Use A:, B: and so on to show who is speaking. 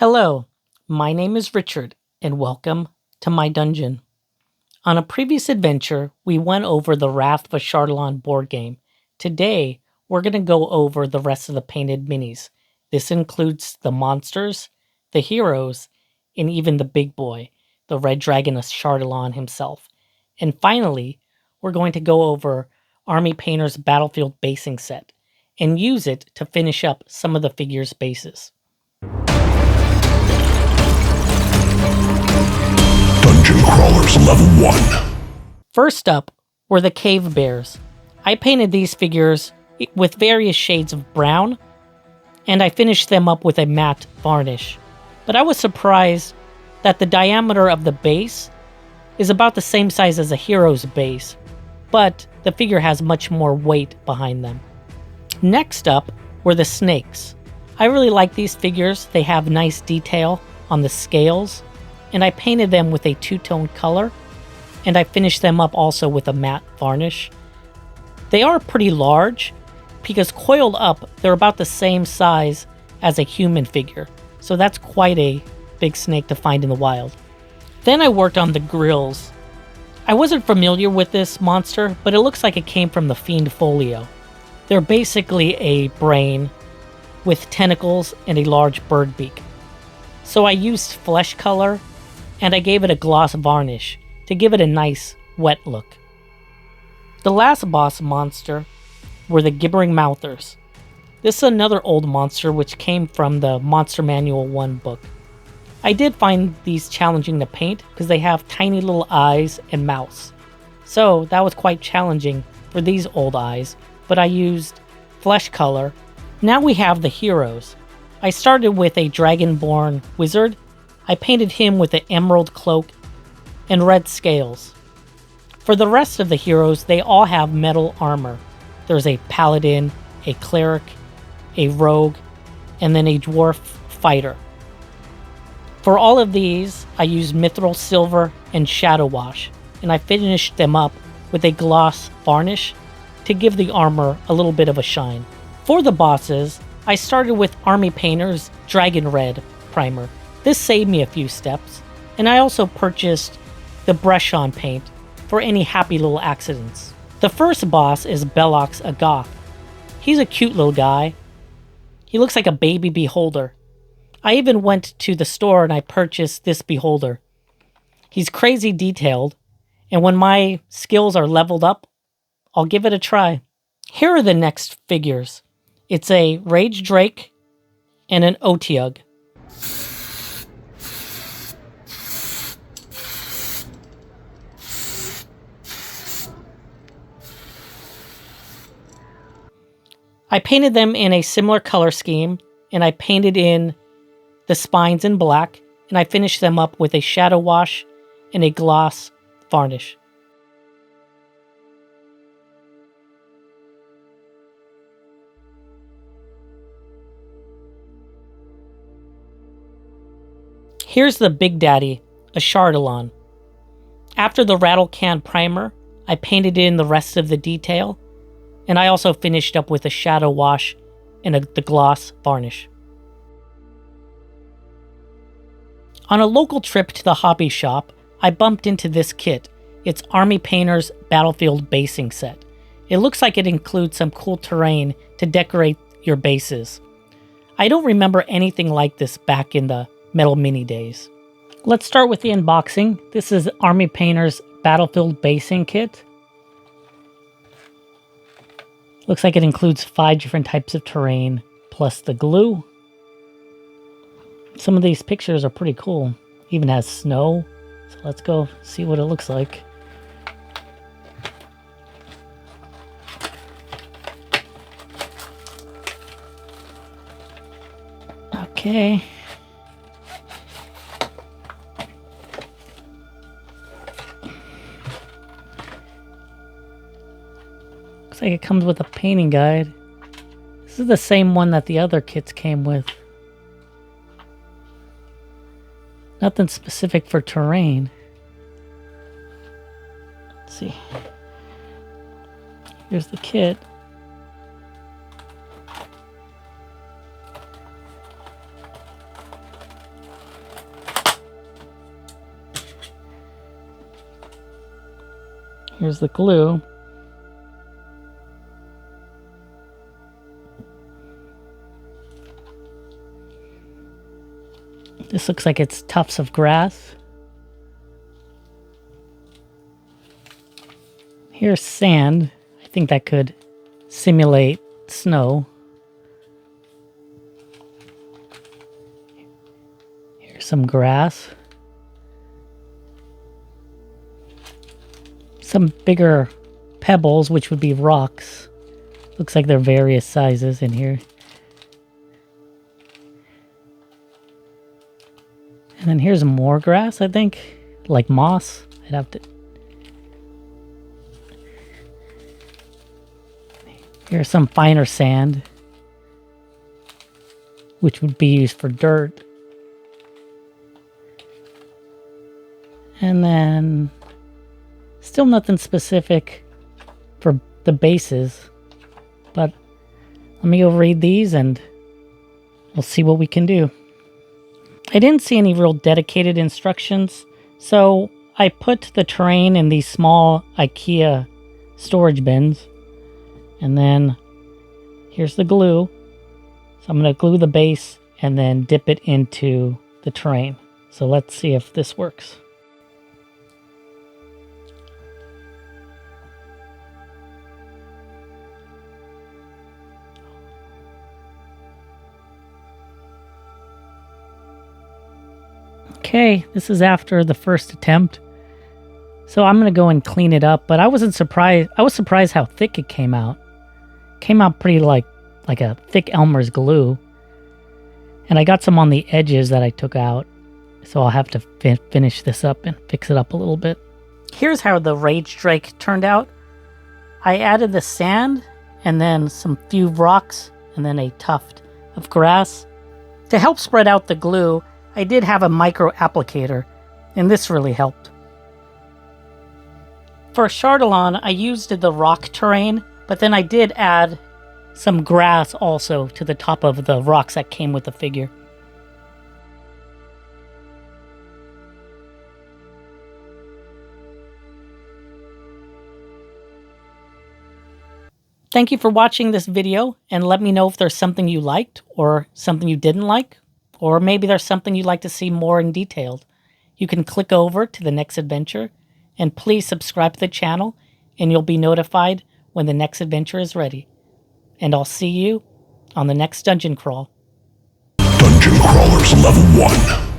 A: Hello, my name is Richard, and welcome to my dungeon. On a previous adventure, we went over the Wrath of Ashardalon board game. Today, we're going to go over the rest of the painted minis. This includes the monsters, the heroes, and even the big boy, the red dragon Ashardalon himself. And finally, we're going to go over Army Painter's Battlefield basing set and use it to finish up some of the figures' bases.
B: Dungeon Crawlers Level 1.
A: First up were the cave bears. I painted these figures with various shades of brown, and I finished them up with a matte varnish. But I was surprised that the diameter of the base is about the same size as a hero's base, but the figure has much more weight behind them. Next up were the snakes. I really like these figures. They have nice detail on the scales, and I painted them with a two-tone color, and I finished them up also with a matte varnish. They are pretty large, because coiled up, they're about the same size as a human figure, so that's quite a big snake to find in the wild. Then I worked on the grills. I wasn't familiar with this monster, but it looks like it came from the Fiend Folio. They're basically a brain with tentacles and a large bird beak. So I used flesh color, and I gave it a gloss varnish to give it a nice, wet look. The last boss monster were the Gibbering Mouthers. This is another old monster which came from the Monster Manual 1 book. I did find these challenging to paint because they have tiny little eyes and mouths. So that was quite challenging for these old eyes, but I used flesh color. Now we have the heroes. I started with a dragonborn wizard. I painted him with an emerald cloak and red scales. For the rest of the heroes, they all have metal armor. There's a paladin, a cleric, a rogue, and then a dwarf fighter. For all of these, I used mithril silver and shadow wash, and I finished them up with a gloss varnish to give the armor a little bit of a shine. For the bosses, I started with Army Painter's Dragon Red primer. This saved me a few steps, and I also purchased the brush-on paint for any happy little accidents. The first boss is Bellox a Goth. He's a cute little guy. He looks like a baby beholder. I even went to the store and I purchased this beholder. He's crazy detailed, and when my skills are leveled up, I'll give it a try. Here are the next figures. It's a Rage Drake and an Otyugh. I painted them in a similar color scheme, and I painted in the spines in black, and I finished them up with a shadow wash and a gloss varnish. Here's the Big Daddy, Ashardalon. After the rattle can primer, I painted in the rest of the detail, and I also finished up with a shadow wash and the gloss varnish. On a local trip to the hobby shop, I bumped into this kit. It's Army Painter's Battlefield basing set. It looks like it includes some cool terrain to decorate your bases. I don't remember anything like this back in the Metal Mini days. Let's start with the unboxing. This is Army Painter's Battlefield basing kit. Looks like it includes 5 different types of terrain, plus the glue. Some of these pictures are pretty cool. Even has snow. So let's go see what it looks like. Okay. Looks like it comes with a painting guide. This is the same one that the other kits came with. Nothing specific for terrain. Let's see. Here's the kit. Here's the glue. This looks like it's tufts of grass. Here's sand. I think that could simulate snow. Here's some grass. Some bigger pebbles, which would be rocks. Looks like they're various sizes in here. And then here's more grass, I think. Like moss. I'd have to... Here's some finer sand, which would be used for dirt. And then still nothing specific for the bases, but let me go read these and we'll see what we can do. I didn't see any real dedicated instructions, so I put the terrain in these small IKEA storage bins. And then here's the glue. So I'm going to glue the base and then dip it into the terrain. So let's see if this works. Okay, this is after the first attempt. So I'm going to go and clean it up, but I wasn't surprised. I was surprised how thick it came out. Came out pretty like a thick Elmer's glue. And I got some on the edges that I took out. So I'll have to finish this up and fix it up a little bit. Here's how the Rage Strike turned out. I added the sand and then some few rocks and then a tuft of grass. To help spread out the glue, I did have a micro applicator, and this really helped. For Ashardalon, I used the rock terrain, but then I did add some grass also to the top of the rocks that came with the figure. Thank you for watching this video, and let me know if there's something you liked or something you didn't like, or maybe there's something you'd like to see more in detail. You can click over to the next adventure, and please subscribe to the channel, and you'll be notified when the next adventure is ready. And I'll see you on the next dungeon crawl.
B: Dungeon Crawlers Level 1.